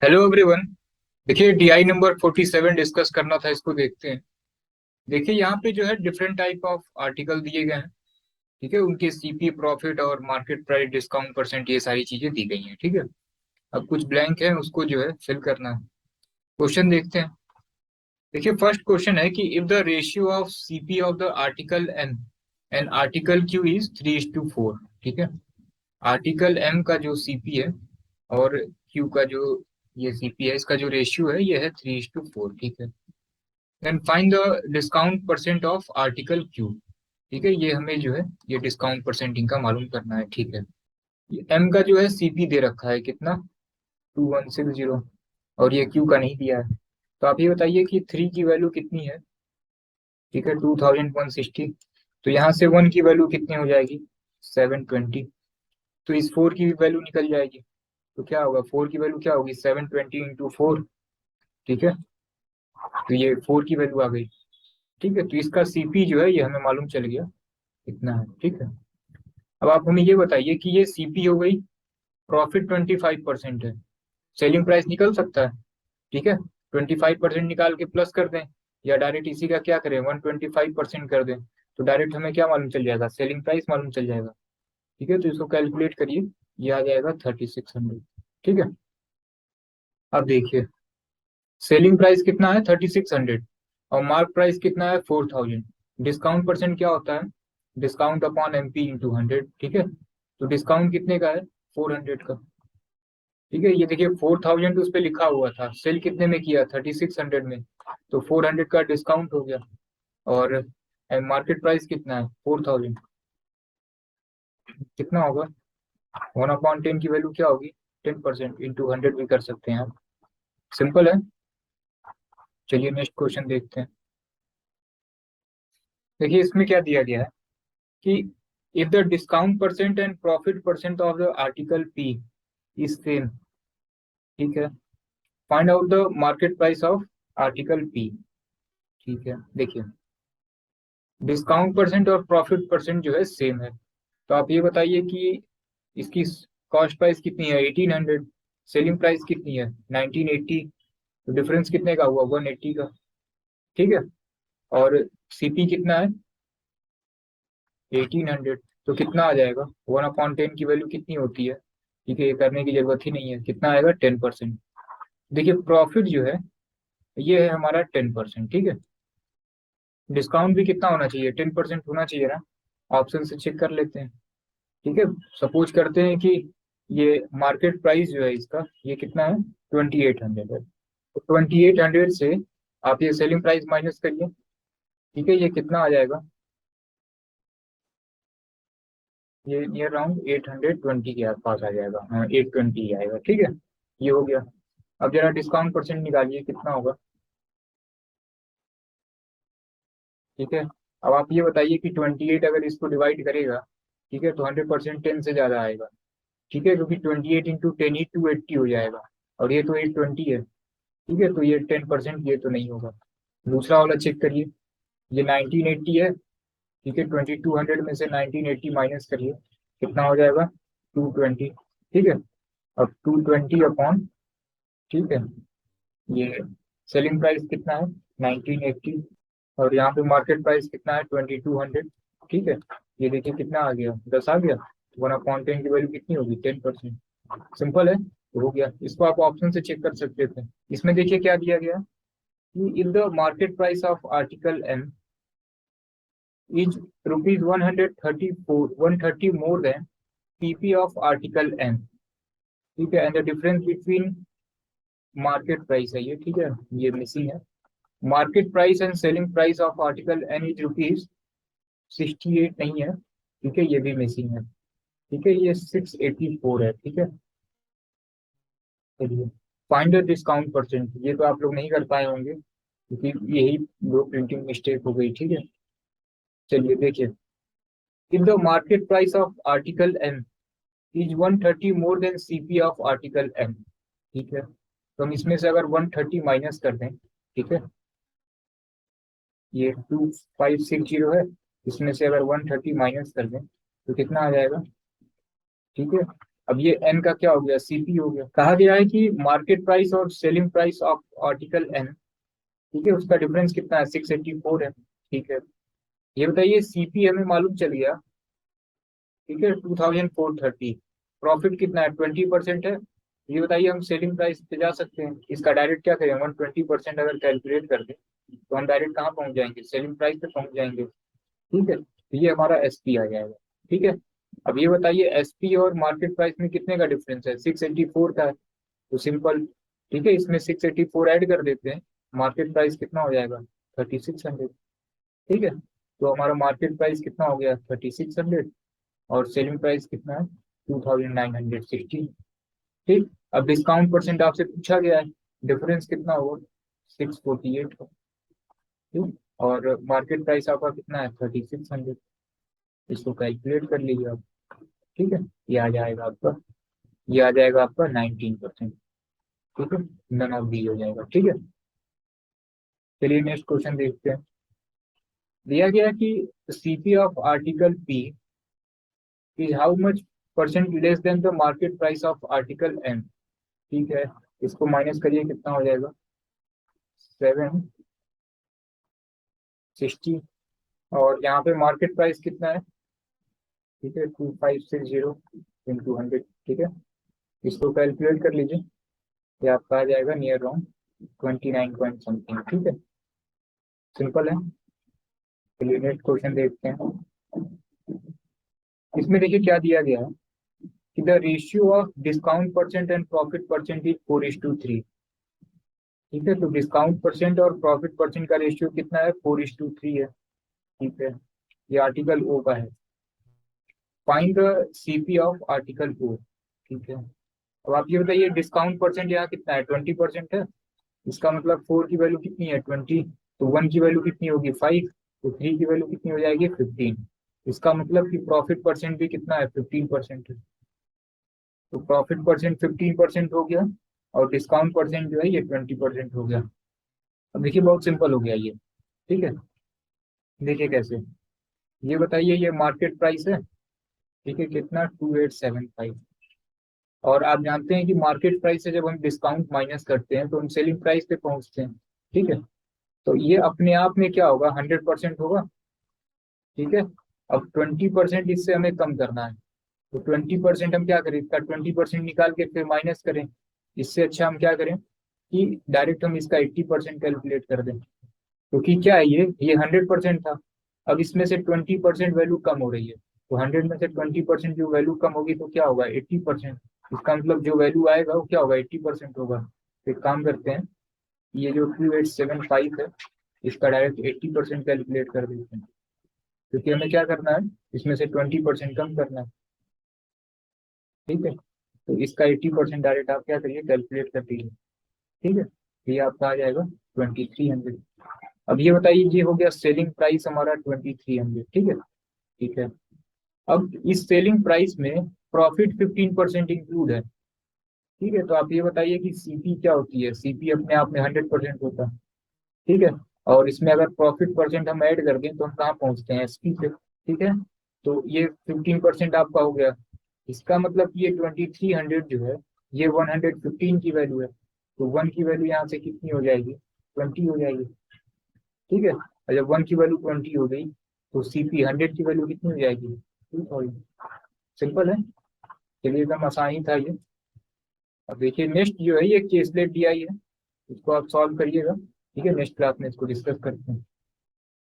Hello everyone. देखिए TI number 47 discuss करना था, इसको देखते हैं। देखिए यहाँ पे जो है डिफरेंट टाइप ऑफ आर्टिकल दिए गए हैं। ठीक है, उनके सीपी, प्रॉफिट और मार्केट प्राइस, डिस्काउंट परसेंट, ये सारी चीजें दी गई हैं। ठीक है, अब कुछ ब्लैंक है, उसको जो है फिल करना है। क्वेश्चन देखते हैं। देखिए फर्स्ट क्वेश्चन है कि if the ratio of CP of the article M and article Q is 3:4। ठीक है, आर्टिकल एम का जो सीपी है और क्यू का जो ये सीपी है, इसका जो रेशियो है ये है 3:4। ठीक है, then find the discount percent of article Q. ठीक है, ये हमें जो है ये डिस्काउंट परसेंटिंग का मालूम करना है। ठीक है, एम का जो है सीपी दे रखा है कितना, 2160, और ये क्यू का नहीं दिया है। तो आप ये बताइए कि थ्री की वैल्यू कितनी है। ठीक है, 2160। तो यहाँ से वन की वैल्यू कितनी हो जाएगी, 720। तो इस फोर की भी वैल्यू निकल जाएगी। तो क्या होगा, फोर की वैल्यू क्या होगी, 720 × 4। ठीक है, तो ये फोर की वैल्यू आ गई। ठीक है, तो इसका सीपी जो है ये हमें मालूम चल गया कितना है। ठीक है, अब आप हमें ये बताइए कि ये सीपी हो गई, प्रॉफिट 25% है, सेलिंग प्राइस निकल सकता है। ठीक है, 25% निकाल के प्लस कर दें, या डायरेक्ट इसी का क्या करें, 125% कर दें। तो डायरेक्ट हमें क्या मालूम चल जाएगा, सेलिंग प्राइस मालूम चल जाएगा। ठीक है, तो इसको कैलकुलेट करिए, ये आ जाएगा 3600। ठीक है, अब देखिए सेलिंग प्राइस कितना है, 3600, और मार्क प्राइस कितना है, 4000। डिस्काउंट परसेंट क्या होता है, डिस्काउंट अपॉन एमपी इंटू 100। ठीक है, तो डिस्काउंट कितने का है, 400 का। ठीक है, ये देखिए 4000 उस पर लिखा हुआ था, सेल कितने में किया, 3600 में। तो 400 का डिस्काउंट हो गया, और मार्केट प्राइस कितना है, 4000। कितना होगा, 1/10 की वैल्यू क्या होगी, 10% इंटू 100 भी कर सकते हैं आप। सिंपल है। चलिए नेक्स्ट क्वेश्चन देखते हैं। देखिए इसमें क्या दिया गया है कि if the discount percent and profit percent of the article P is same। ठीक है, find out the market price of article P। ठीक है, देखिए डिस्काउंट परसेंट और प्रॉफिट परसेंट जो है सेम है। तो आप ये बताइए कि इसकी कॉस्ट प्राइस कितनी है, 1800, सेलिंग प्राइस कितनी है, 1980। तो डिफरेंस कितने का हुआ, 180 का। ठीक है, और सीपी कितना है, 1800। तो कितना आ जाएगा, 1/10 की वैल्यू कितनी होती है। ठीक है, ये करने की जरूरत ही नहीं है, कितना आएगा, 10%। देखिए प्रॉफिट जो है ये है हमारा 10%। ठीक है, डिस्काउंट भी कितना होना चाहिए, 10% होना चाहिए ना। ऑप्शन से चेक कर लेते हैं। ठीक है, सपोज करते हैं कि ये मार्केट प्राइस जो है इसका ये कितना है, 2800 है। तो 2800 से आप ये सेलिंग प्राइस माइनस करिए। ठीक है, ये कितना आ जाएगा, ये नियर अराउंड 820 के आसपास आ जाएगा। हाँ, 820 आएगा। ठीक है, ये हो गया। अब जरा डिस्काउंट परसेंट निकालिए, कितना होगा। ठीक है, अब आप ये बताइए कि 28 अगर इसको डिवाइड करेगा, ठीक है, तो 100% 10 से ज्यादा आएगा। ठीक है, क्योंकि 28 × 10 ही 280 हो जाएगा, और ये तो 820 है। ठीक है, तो ये 10% ये तो नहीं होगा। दूसरा वाला चेक करिए, ये 1980 है। ठीक है, 2200 में से 1980 माइनस करिए, कितना हो जाएगा, 220। ठीक है, अब 220 अपॉन, ठीक है, ये सेलिंग प्राइस कितना है, 1980, और यहाँ पे मार्केट प्राइस कितना है, 2200। ठीक है, ये देखिए कितना आ गया, 10 आ गया। 1/10 की वैल्यू कितनी होगी, 10%। सिंपल है, तो हो गया। इसको आप ऑप्शन से चेक कर सकते थे। इसमें देखिए क्या दिया गया कि in the market price of article M is rupees 130 more than PP of article M. ठीक है, and the difference between market price है ये। ठीक है, ये मिसिंग है। Market price and selling price of article N is rupees 68 नहीं है। ठीक है, ये भी मिसिंग है। ठीक है, ये 684 है। ठीक है, चलिए फाइंड द डिस्काउंट परसेंट, ये तो आप लोग नहीं कर पाए होंगे क्योंकि यही दो प्रिंटिंग मिस्टेक हो गई। ठीक है, चलिए देखिए, if the market price of article M is 130 more than CP of article M. ठीक है, तो हम इसमें से अगर 130 माइनस कर दें, ठीक है, ये 2560 है, इसमें से अगर 130 माइनस कर दें तो कितना आ जाएगा। ठीक है, अब ये एन का क्या हो गया, सीपी हो गया। कहा गया है कि मार्केट प्राइस और selling price of article N, ठीक है, उसका डिफरेंस कितना है, 684 है। ठीक है, ये बताइए सीपी हमें मालूम चल गया, ठीक है, 2430। प्रॉफिट कितना है, 20% है। ये बताइए हम सेलिंग प्राइस पे जा सकते हैं, इसका डायरेक्ट क्या करें, 120% अगर कैलकुलेट कर दें तो हम डायरेक्ट कहाँ पहुंच जाएंगे, सेलिंग प्राइस पे पहुंच जाएंगे। ठीक है, तो ये हमारा एसपी आ जाएगा। ठीक है, अब ये बताइए एसपी और मार्केट प्राइस में कितने का डिफरेंस है, 684 का है। तो सिंपल, ठीक है, इसमें 684 ऐड कर देते हैं, मार्केट प्राइस कितना हो जाएगा, 3600। ठीक है, तो हमारा मार्केट प्राइस कितना हो गया, 3600, और सेलिंग प्राइस कितना है, 2960। ठीक, अब डिस्काउंट परसेंट आपसे पूछा गया है, डिफरेंस कितना होगा, 648 का। ठीक, और मार्केट प्राइस आपका कितना है, 3600। इसको कैलकुलेट कर लीजिए आप। ठीक है, ये आ जाएगा आपका, ये आ जाएगा आपका 19%। ठीक है, नन ऑफ डी हो जाएगा। ठीक है, चलिए नेक्स्ट क्वेश्चन देखते हैं। दिया गया कि CP of article P is how much percent less than the market price of article N. ठीक है, इसको माइनस करिए, कितना हो जाएगा, 760। और यहाँ पे मार्केट प्राइस कितना है, ठीक है, 2560 इंटू 100। ठीक है, इसको कैलकुलेट कर लीजिए, ये आपका आ जाएगा नियर अराउंड 29 पॉइंट समथिंग। ठीक है, सिंपल है। चलिए नेक्स्ट क्वेश्चन देखते हैं। इसमें देखिए क्या दिया गया है कि the ratio of discount percent and profit percent is 4:3। ठीक है, तो डिस्काउंट परसेंट और प्रॉफिट परसेंट का रेशियो कितना है, 4:3 है। ठीक है, ये आर्टिकल ओ का है। Find the CP of article O. ठीक है, अब आप ये बताइए डिस्काउंट परसेंट यहाँ कितना है, 20% है। इसका मतलब 4 की वैल्यू कितनी है, 20। तो 1 की वैल्यू कितनी होगी, 5। तो 3 की वैल्यू कितनी हो जाएगी, 15। इसका मतलब कि प्रॉफिट परसेंट भी कितना है, 15% है। तो प्रॉफिट परसेंट 15% हो गया, और डिस्काउंट परसेंट जो है ये 20% हो गया। अब देखिए बहुत सिंपल हो गया ये। ठीक है, देखिए कैसे, ये बताइए ये मार्केट प्राइस है, ठीक है, कितना, 2875। और आप जानते हैं कि मार्केट प्राइस से जब हम डिस्काउंट माइनस करते हैं तो हम सेलिंग प्राइस पे पहुंचते हैं। ठीक है, तो ये अपने आप में क्या होगा, 100% होगा। ठीक है, अब 20% इससे हमें कम करना है। तो 20% हम क्या करें, इसका 20% निकाल के फिर माइनस करें। इससे अच्छा हम क्या करें कि डायरेक्ट हम इसका 80% कैलकुलेट कर दें। क्योंकि क्या है, ये 100% था, अब इसमें से 20% वैल्यू कम हो रही है। तो 100 में से 20% जो वैल्यू कम होगी तो क्या होगा, 80%। इसका मतलब जो वैल्यू आएगा वो क्या होगा, 80% होगा। तो एक काम करते हैं, ये जो 2875 है, इसका डायरेक्ट 80% कैलकुलेट कर देते हैं। क्योंकि हमें क्या करना है, इसमें से 20% कम करना है। ठीक है, तो इसका 80% डायरेक्ट आप क्या करिए, कैलकुलेट कर दीजिए। ठीक है, तो ये आपका आ जाएगा 2300। अब ये बताइए, ये हो गया सेलिंग प्राइस हमारा 2300। ठीक है, ठीक है, अब इस सेलिंग प्राइस में प्रॉफिट 15% इंक्लूड है। ठीक है, तो आप ये बताइए कि सीपी क्या होती है, सीपी अपने आप में 100% होता है। ठीक है, और इसमें अगर प्रॉफिट परसेंट हम ऐड कर दें तो हम कहाँ पहुंचते हैं, एसपी पे। ठीक है, तो ये 15% आपका हो गया। इसका मतलब ये 2300 जो है, ये 115 की वैल्यू है। तो 1 की वैल्यू यहाँ से कितनी हो जाएगी, 20 हो जाएगी। ठीक है, और जब 1 की वैल्यू 20 हो गई तो सीपी 100 की वैल्यू कितनी हो जाएगी, 2000। सिंपल है, चलिए एकदम आसानी था ये। अब देखिए नेक्स्ट जो है ये केसलेट डीआई है, इसको आप सॉल्व करिएगा। ठीक है, नेक्स्ट क्लास में इसको डिस्कस करते हैं।